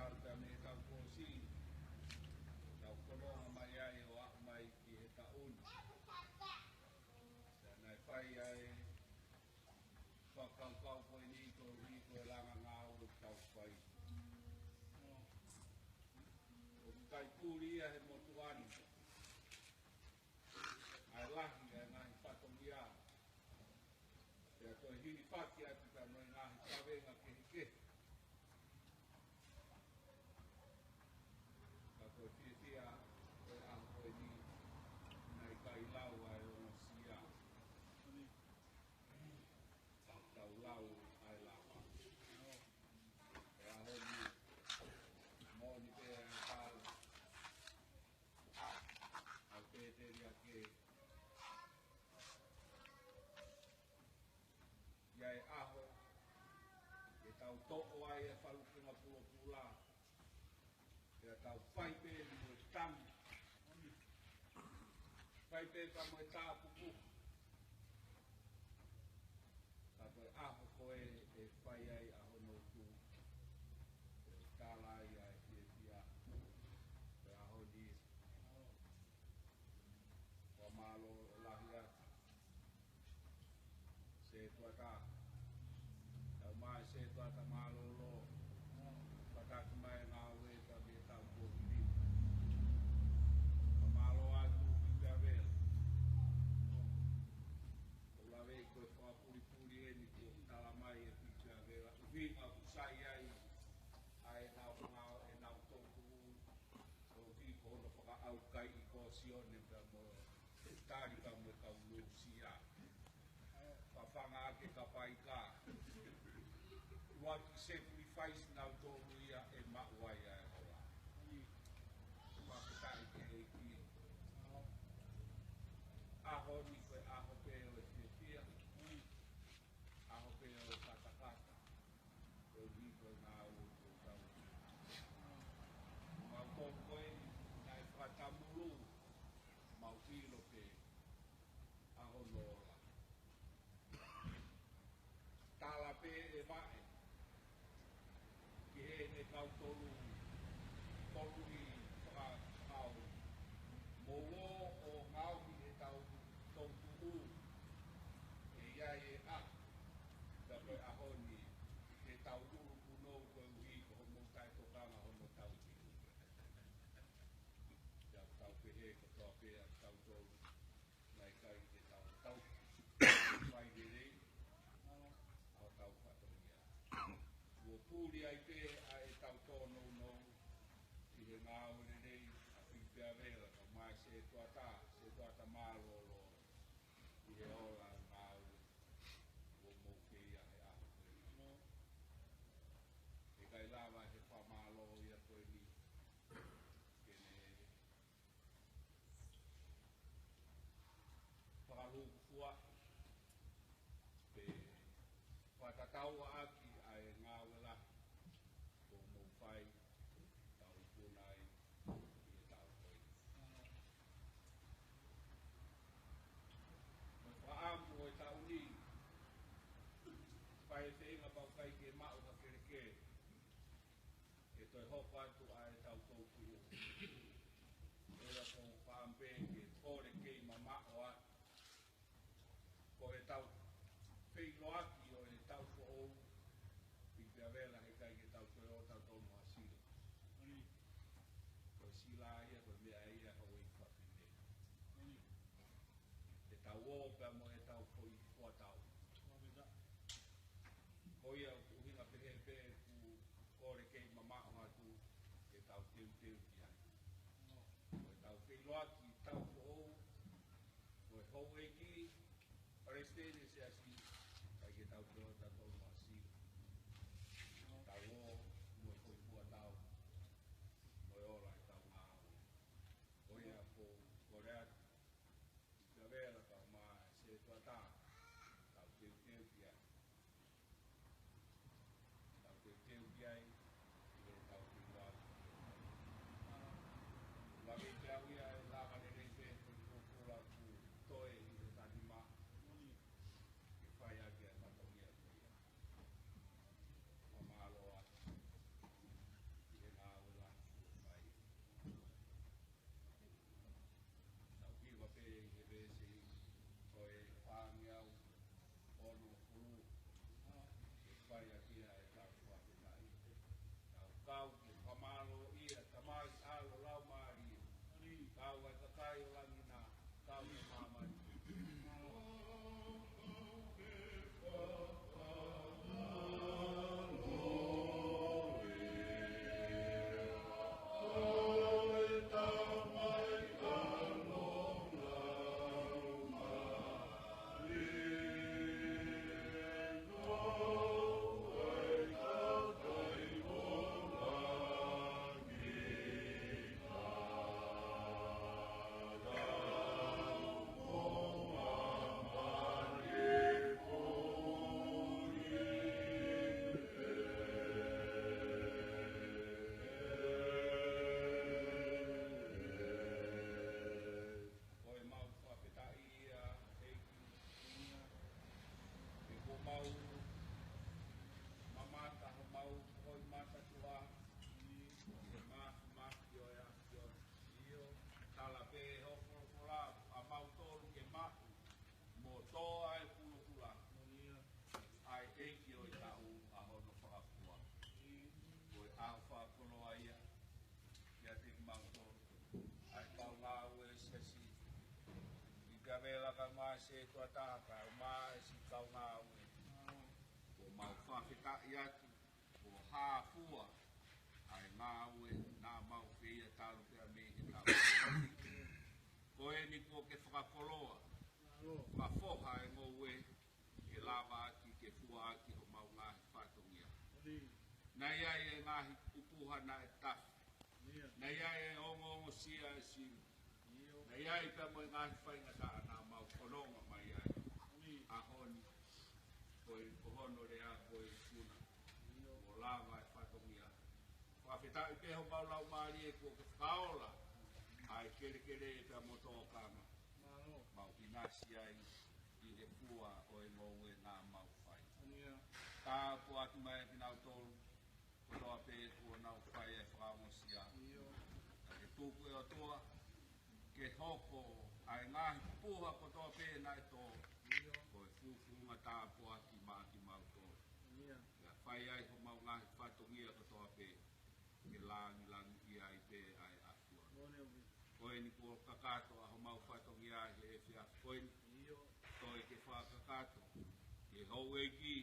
tau tane tau kosi tau kolonga mai ai o a mai ki he taun nai pai ai whakau koe ni ko riko e langa ngā o tau pai o kai pūria he motuani ai lahi e ngahi whatongia e a toi hini whaki atu ka noi ngahi kawenga ke hike ka toi whiwhia koe aho koe ni nai kai lau ai o sia tau lau ai lapa e aho ni moni pe e tau au pēteria ke iai aho e tau to'o ai e whalukinga pula pula e tau whaipe ni mo tamu whaipe ka mo e tāpupu ka koe aho koe e whai ai aho no tu e tālai ai e pia e aho ni wa malo lahi atu se tuata tau mai se tuata malo lo pataki mai ngā ue ka me tau kōpini ka malo atu ki awel o lawe koe whakapuri puri eni ko tala mai e ki awel uhinga kusai ai ai nau ngau e nau tōku o ki ko hono whaka au kai i ko sione ka mo tari ka mo ka ulu sia whanga ake ka pai ka waki sacrifice nau tōru ia e mauai ai hoa whakatai ke e ki aho ni koe aho peo e whiwhia aho peo e katakata koe ni koe ngā ua tō tau mau tōku koe nai whatamuru mau whilo pe aho lola tala pe e vae ki he ne kau toru i whakau mowo o ngau ki he tau tōtu e iai e a ka koe ahoni he tau uru kuno koe ui ko homo tai tokanga homo tau ki ia tau pe he ko toa pe a tau toru nai kai he tau whai rei o tau whatongia. Ua pūri ai pē a e tau tōno no i he ngā ore rei a whiwhia vera ka mai se tuata mālolo i he ola ngā ore o mō ke ia he aho koe. E kai lawa he whamālo ia koe ni kene whakaluku fua pe whatatau aki ai ngā wela o mō whai tau punai i e tau koe. Mo whaamu o e tau ni whai e whenga pau kai ke mao ka kereke e toi hopa atu ai tau tōku o. Ea ko whaampe ke kore kei ma mao atu ko e tau whilo aki o e tau whoou i pia vela he kai ke tau koe o tau tono a sila. Koe sila ia, koe mea ia hau i whapine. E tau o pia mo e tau koi kua tau. Koe ia uhinga pehe pehe ku kore kei mamao atu e tau teu teu ki ai. Koe tau whilo aki tau whoou, koe hou e ki, Parestene se asi, kai ke tau teo ta tono a sila. Tau o, mua koi kua tau, moi ora e tau ngā o. Oia ko kore atu, ka vera ka ma se tuata, tau teu teu ki ai. Tau teu teu ki ai, i e tau whilo atu. Lawe te au ia e lama ne rei pe, ko kula ku toe i te tani maa. Whai ake a whatongia koe. se tua taka ma si kau ngā ue o mau whawhita i atu o hāpua ai ngā ue nā mau whia tālu pia me i tau koe ni ko ke whakakoloa whawhoha e ngō ue ke lava ati ke fua ati o mau ngāhi whatongia nei ai e ngāhi upuhana e tafu nei ai e ongo sia e siru nei ai pia mo ngāhi whaingata nā mau kononga mai ai ahoni koe pohono rea koe kuna o lava e whatongia whawhitai peho maulau maari e ko ke whakaola ai kere kere e pia mo tōkanga mau inasi ai i he pua o e ngōwe nā mau whai tā po atu mai ki nau tōru kotoa pe ko nau whai e whakaongosia ke tūku e o toa ke hoko ai ngāhi puha kotoa pe nā e tō ko e fufunga tā po atu mā ki mau tōru ka whai ai ho mau ngāhi whatongia kotoa pe ke langi langi i ai pe ai atua koe ni ko kakato a ho mau whatongia he e whia koe ni toi ke whakakato ke hou e ki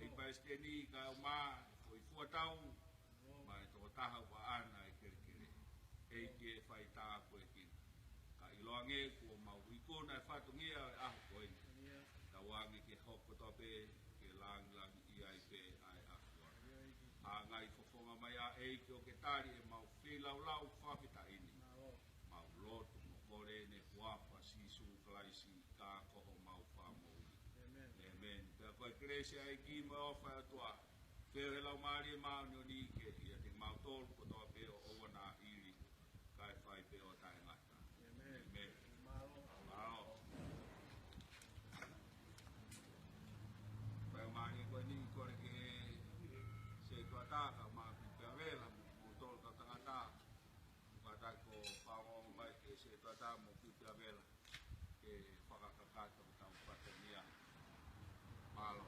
e paiskeni ka o mā ko i fuatau mai tō taha wa ana e kere kere e ki e whai tā koe ki ka iloange ko mau ikona e whatongia e aho koe ni ka wange ke hoko tope ke langi langi i ai pe ai ahua a ngai fofonga mai a e ki o ke tari e mau whilau lau whapita ini mau lotu mo kore ne huapa sisu klaisi ka koho mau whamou amen pia koe kresia e ki mo ofa atua whio he lau maari e mau ni o ni ke ia te mau tolu ko toa pe o owa nā iri kai whai pe o tae ngata amen mao pia maari koe ni kore ke se tua tāka maa pia vela mo tolu ka tangata kata ko whangongo mai ke se tua tā mo pia vela ke whakakakato ki tau whakania malo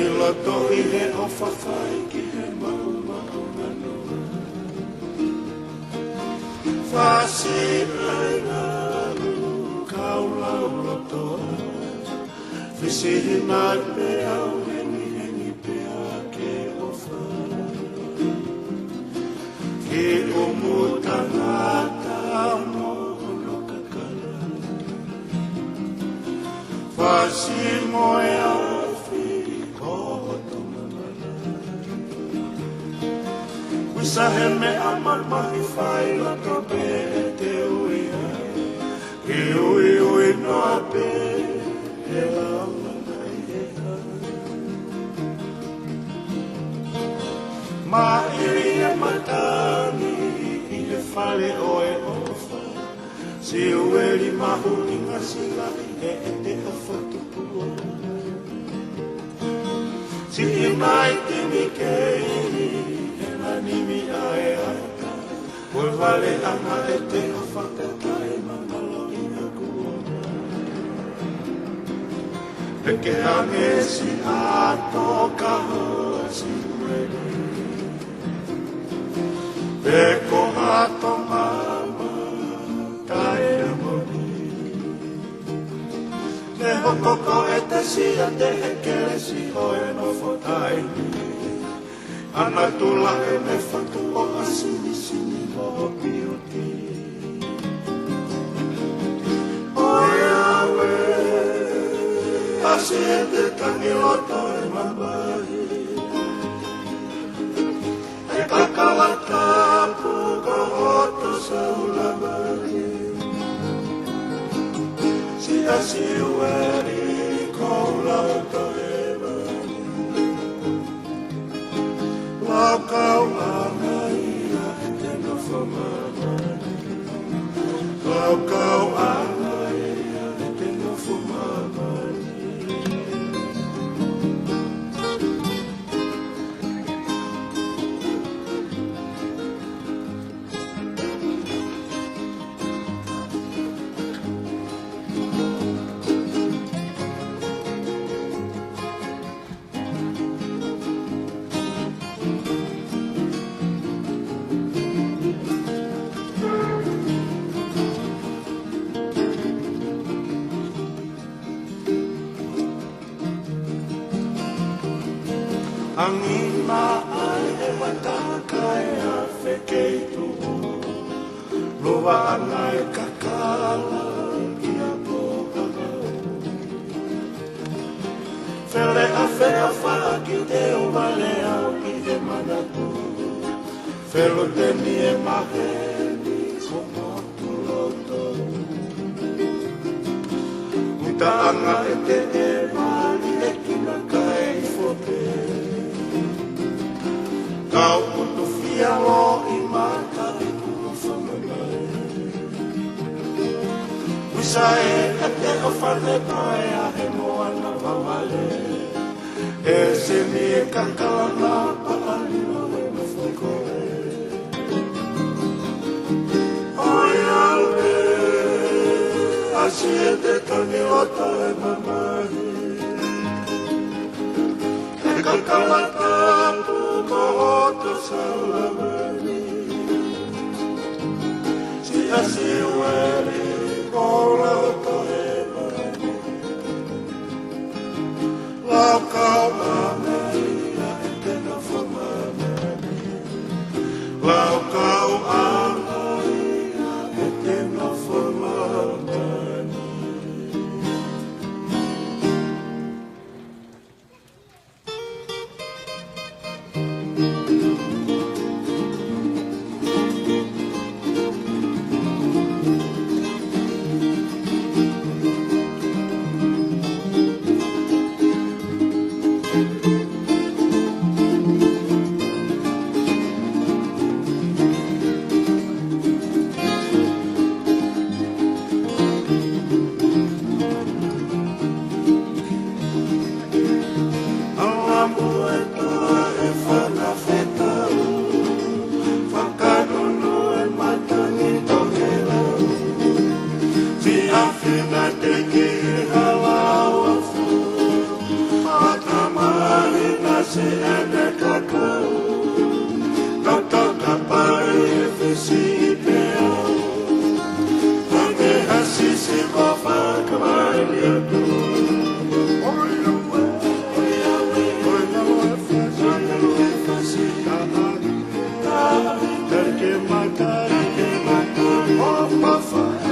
loto I he o whawhai ki he mau mau manua. Whasi ai ngā lu kau lau loto. Whisi he nai pe au hengi hengi pe a ke o whai. Ke o mutangata mo no kakala. Whasi moe au Wisa he me amal mahi whai laka pe e te ui ai. Ke ui ui noa pe e launa nai e ai. Ma iri e matani I le whale o e ofa. Si ueri mahu I ngasi lai e te awhatupua. Si I mai tini keini Nimi ae aita, koe wale anga e te whakatai mamalo I a kuona. Peke ange si ato ka hoa si uere. Peko hato mama, tae amoni. Ne hokoko e te si a te hekele si hoe no fotai ni. Ana tula e me whatu o a sini sini o pioti. Oe awe, asi e te tangi loto e mabahi. E kakala tapu ko hoto sa ulamahi. Si asi ueri ko lauto e Lau kau angai a e te nofa mamani. Lau kau angai a e te nofa mamani. Angina ai e wataka e a whekei tuho. Loa ana e kakala I a pohanga. Whele a whea whaa ki te o wale au I te manatu. Whelo te ni e maheni ko motu loto. Muta anga e te e mali e kina kai whope. Kau kutu fia lo I mata I kuno whamanai. Wisa e te o whane pai a he moana wawale. E se mi e kakalana paani no e no whakoe. Oi awe, asi e te tangi loto e mamahi. E kakalata ko hoto sa ulamani. Si asi ueri ko lauto e mani. Lau kau angai a e te nofa mamani. Lau kau angai a e te nofa mamani. Fina te ki halau afu, mata mai se ene kako Tautoka pai e whisi I pea Ame hasi se kofa kamai ni atu Oi ue, oi ue whasi Terke matai, o pafa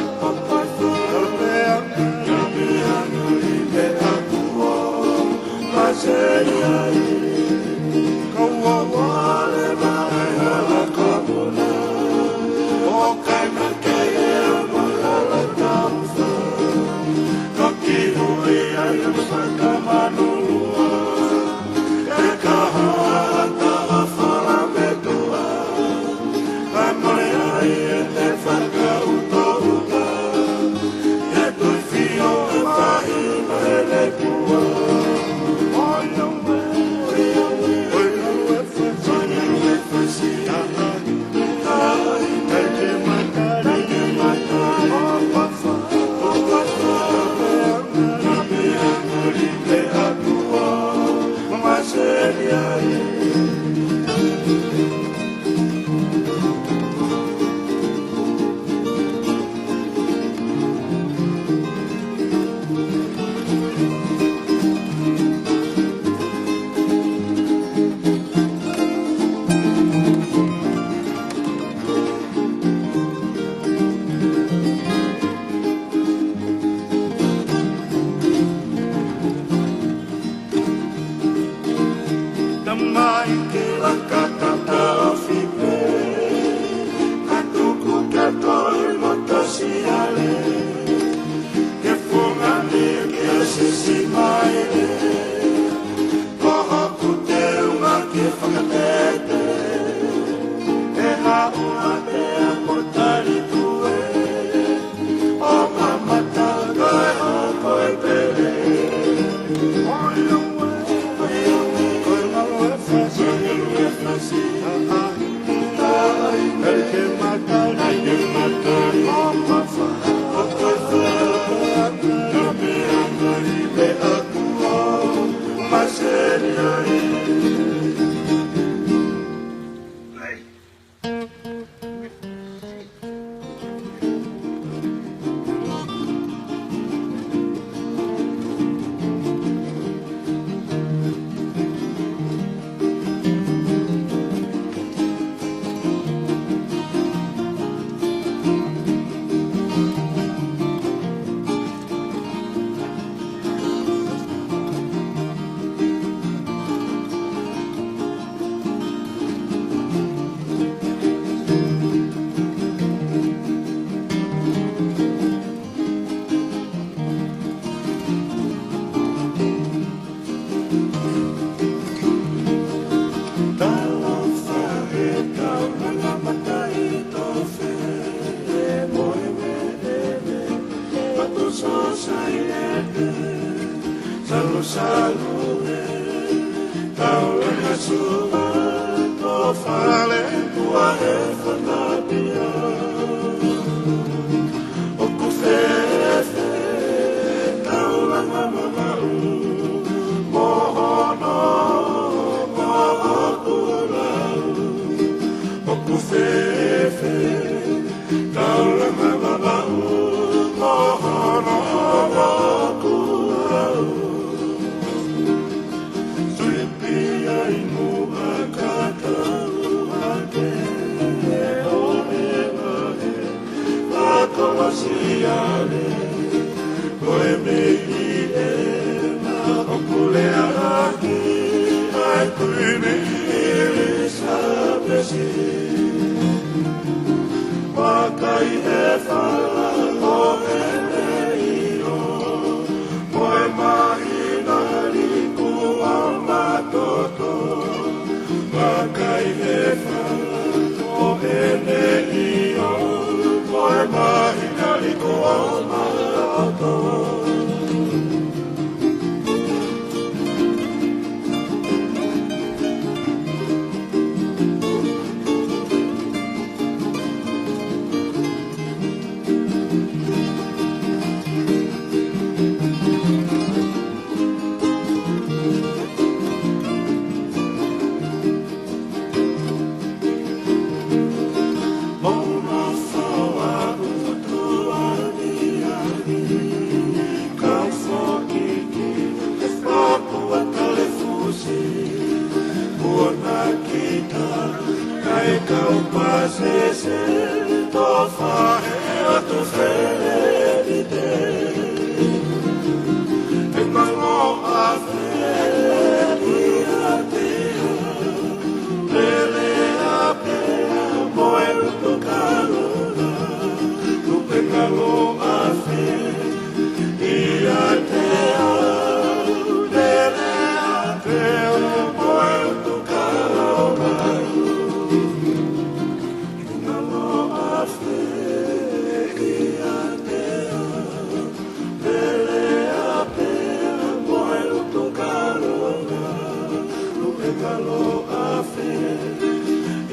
te kalo a fe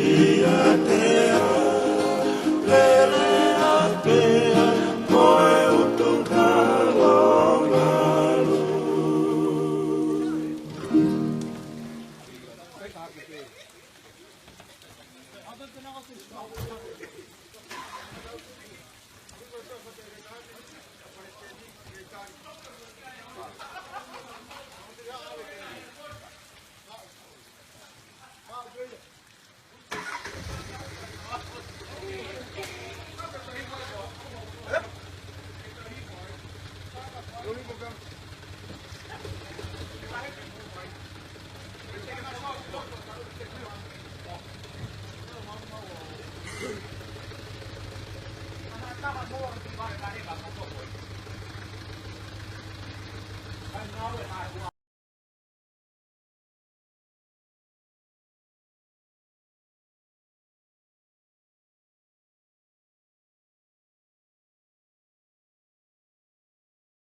ia te a lele a pea moe utu kalo ngalo. Thank you.